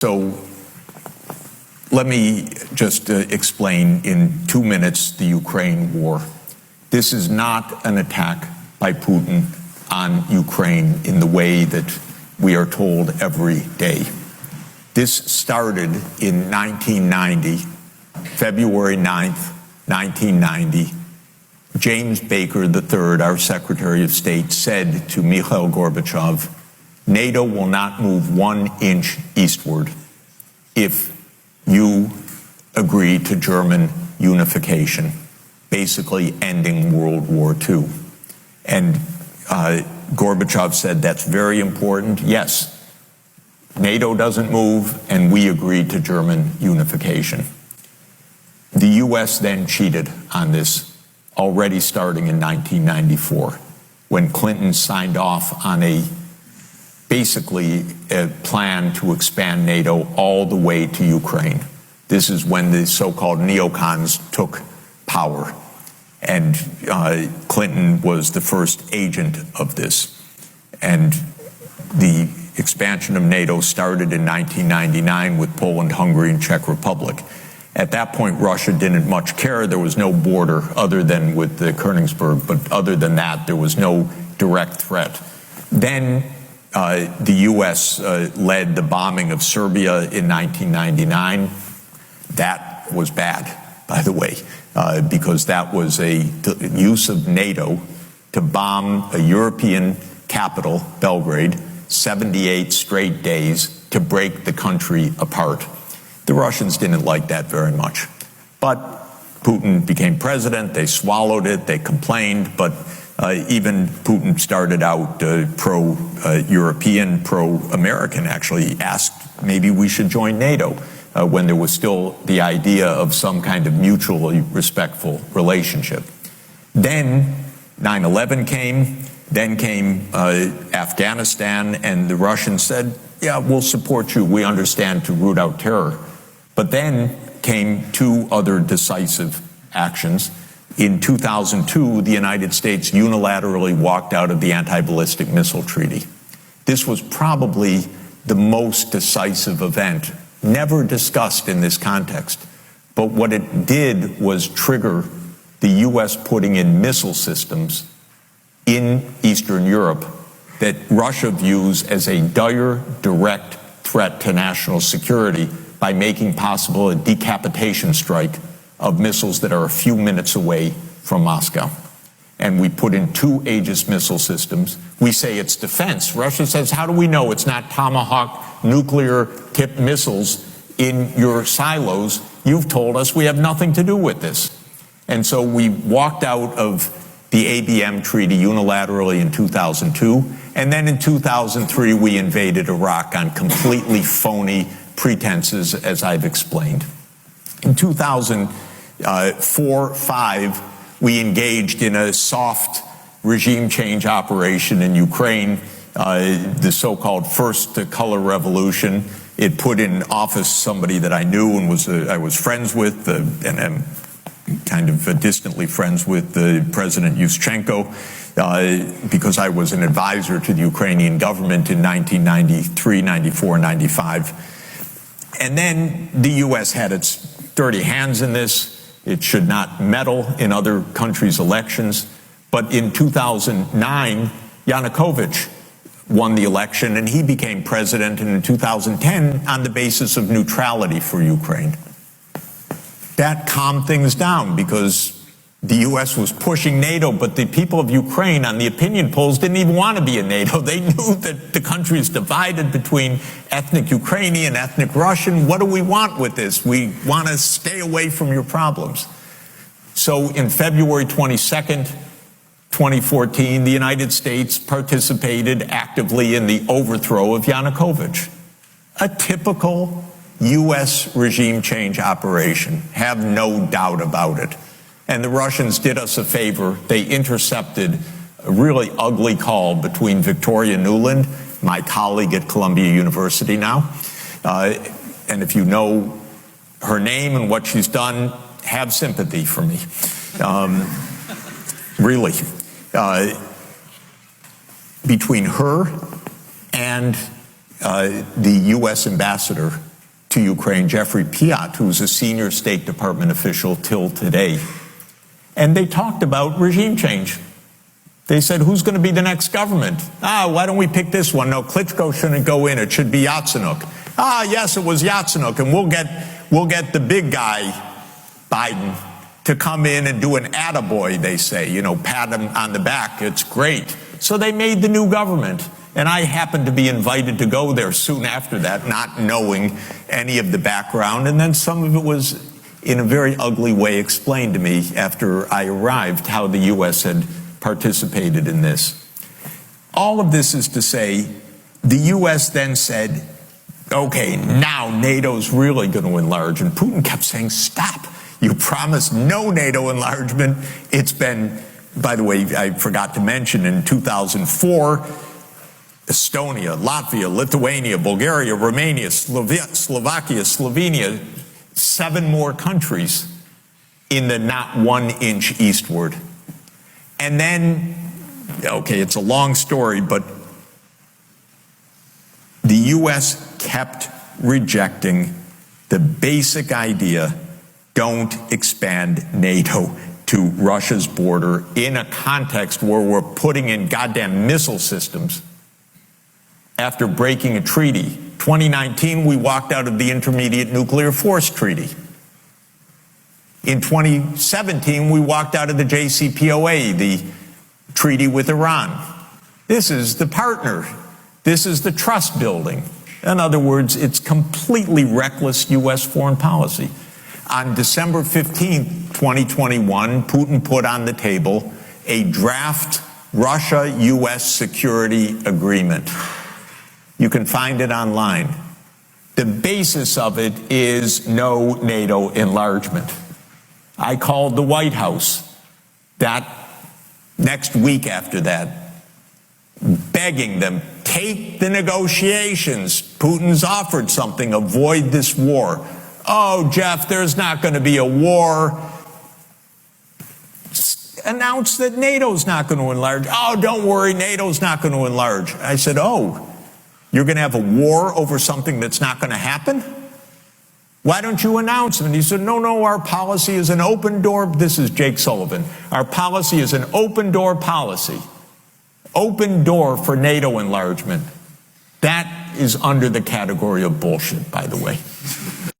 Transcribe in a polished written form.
So let me just explain in 2 minutes the Ukraine war. This is not an attack by Putin on Ukraine in the way that we are told every day. This started in 1990, February 9th, 1990. James Baker III, our Secretary of State, said to Mikhail Gorbachev, NATO will not move 1 inch eastward if you agree to German unification, basically ending World War II. And Gorbachev said, that's very important. Yes, NATO doesn't move, and we agree to German unification. The U.S. then cheated on this, already starting in 1994, when Clinton signed off on basically a plan to expand NATO all the way to Ukraine. This is when the so-called neocons took power, and Clinton was the first agent of this. And the expansion of NATO started in 1999 with Poland, Hungary, and Czech Republic. At that point, Russia didn't much care. There was no border other than with the Königsberg, but other than that, there was no direct threat. Then the U.S. led the bombing of Serbia in 1999. That was bad, by the way, because that was a use of NATO to bomb a European capital, Belgrade, 78 straight days to break the country apart. The Russians didn't like that very much. But Putin became president, they swallowed it, they complained, but even Putin started out pro-European, pro-American, actually asked maybe we should join NATO when there was still the idea of some kind of mutually respectful relationship. Then 9/11 came, then came Afghanistan, and the Russians said, yeah, we'll support you, we understand, to root out terror. But then came 2 other decisive actions. In 2002, the United States unilaterally walked out of the anti-ballistic missile treaty. This was probably the most decisive event, never discussed in this context. But what it did was trigger the U.S. putting in missile systems in Eastern Europe that Russia views as a dire, direct threat to national security by making possible a decapitation strike of missiles that are a few minutes away from Moscow. And we put in 2 Aegis missile systems. We say it's defense. Russia says, how do we know it's not Tomahawk nuclear-tipped missiles in your silos? You've told us we have nothing to do with this. And so we walked out of the ABM treaty unilaterally in 2002, and then in 2003 we invaded Iraq on completely phony pretenses, as I've explained. In 2004-05, we engaged in a soft regime change operation in Ukraine, the so-called First Color Revolution. It put in office somebody that I knew and I was friends with, and I'm kind of distantly friends with President Yushchenko, because I was an advisor to the Ukrainian government in 1993, 94, 95. And then the U.S. had its dirty hands in this. It should not meddle in other countries' elections. But in 2009, Yanukovych won the election, and he became president, and in 2010 on the basis of neutrality for Ukraine. That calmed things down because the U.S. was pushing NATO, but the people of Ukraine on the opinion polls didn't even want to be in NATO. They knew that the country is divided between ethnic Ukrainian, ethnic Russian. What do we want with this? We want to stay away from your problems. So in February 22nd, 2014, the United States participated actively in the overthrow of Yanukovych. A typical U.S. regime change operation, have no doubt about it. And the Russians did us a favor. They intercepted a really ugly call between Victoria Nuland, my colleague at Columbia University now, and if you know her name and what she's done, have sympathy for me. Really. Between her and the U.S. ambassador to Ukraine, Jeffrey Piat, who's a senior State Department official till today. And they talked about regime change. They said, who's going to be the next government? Why don't we pick this one? No, Klitschko shouldn't go in. It should be Yatsenyuk. Yes, it was Yatsenyuk, and we'll get the big guy, Biden, to come in and do an attaboy, they say, pat him on the back. It's great. So they made the new government. And I happened to be invited to go there soon after that, not knowing any of the background. And then some of it was, in a very ugly way, explained to me after I arrived, how the U.S. had participated in this. All of this is to say, the U.S. then said, okay, now NATO's really going to enlarge. And Putin kept saying, stop. You promised no NATO enlargement. It's been, by the way, I forgot to mention, in 2004, Estonia, Latvia, Lithuania, Bulgaria, Romania, Slovakia, Slovenia, 7 more countries in the not 1 inch eastward. And then, okay, it's a long story, but the U.S. kept rejecting the basic idea, don't expand NATO to Russia's border in a context where we're putting in goddamn missile systems. After breaking a treaty, 2019, we walked out of the Intermediate Nuclear Force Treaty. In 2017, we walked out of the JCPOA, the treaty with Iran. This is the partner. This is the trust building. In other words, it's completely reckless U.S. foreign policy. On December 15, 2021, Putin put on the table a draft Russia-U.S. security agreement. You can find it online. The basis of it is no NATO enlargement. I called the White House that next week after that, begging them, take the negotiations. Putin's offered something, avoid this war. Oh, Jeff, there's not going to be a war. Announce that NATO's not going to enlarge. Oh, don't worry, NATO's not going to enlarge. I said, oh, you're going to have a war over something that's not going to happen? Why don't you announce it? And he said, no, our policy is an open door. This is Jake Sullivan. Our policy is an open door policy. Open door for NATO enlargement. That is under the category of bullshit, by the way.